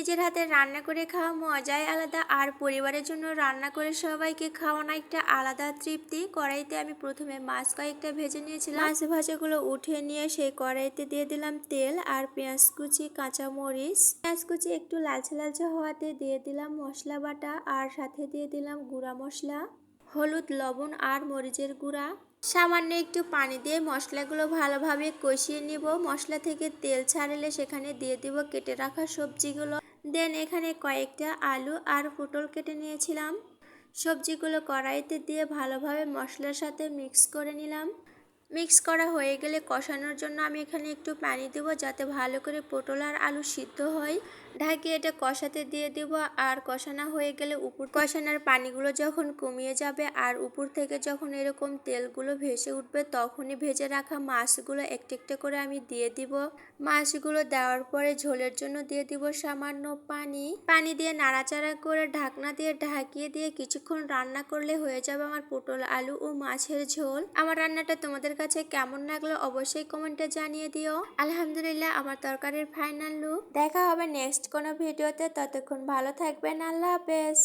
নিজের হাতে রান্না করে খাওয়া মজাই আলাদা, আর পরিবারের জন্য রান্না করে সবাইকে খাওয়ানো একটা আলাদা তৃপ্তি। কড়াইতে আমি প্রথমে মাছ কয়েকটা ভেজে নিয়েছিলাম। মাছ ভাজাগুলো উঠিয়ে নিয়ে সেই কড়াইতে দিয়ে দিলাম তেল আর পেঁয়াজ কুচি, কাঁচামরিচ। পেঁয়াজ কুচি একটু লালচে লালচে হওয়াতে দিয়ে দিলাম মশলা বাটা, আর সাথে দিয়ে দিলাম গুঁড়া মশলা, হলুদ, লবণ আর মরিচের গুঁড়া। সামান্য একটু পানি দিয়ে মশলাগুলো ভালোভাবে কষিয়ে নিব। মশলা থেকে তেল ছাড়লে সেখানে দিয়ে দিব কেটে রাখা সবজিগুলো। দেন এখানে কয়েকটা আলু আর পটল কেটে নিয়েছিলাম। সবজিগুলো কড়াইতে দিয়ে ভালোভাবে মশলার সাথে মিক্স করে নিলাম। মিক্স করা হয়ে গেলে কষানোর জন্য আমি এখানে একটু পানি দেব, যাতে ভালো করে পটল আর আলু সিদ্ধ হয়। ঢাকিয়ে এটা কষাতে দিয়ে দেব, আর কষানো হয়ে গেলে কষানোর পানিগুলো যখন কমিয়ে যাবে আর উপর থেকে যখন এরকম তেলগুলো ভেসে উঠবে, তখনই ভেজে রাখা মাছগুলো একটু একটু করে আমি দিয়ে দিব। মাছগুলো দেওয়ার পরে ঝোলের জন্য দিয়ে দিব সামান্য পানি দিয়ে নাড়াচাড়া করে ঢাকনা দিয়ে ঢাকিয়ে দিয়ে কিছুক্ষণ রান্না করলে হয়ে যাবে আমার পটল, আলু ও মাছের ঝোল। আমার রান্নাটা তোমাদের কাছে কেমন লাগলো অবশ্যই কমেন্টে জানিয়ে দিও। আলহামদুলিল্লাহ, আমার তরকারির ফাইনাল লুক। দেখা হবে নেক্সট কোনো ভিডিওতে, ততক্ষণ ভালো থাকবেন। আল্লাহ হাফেজ।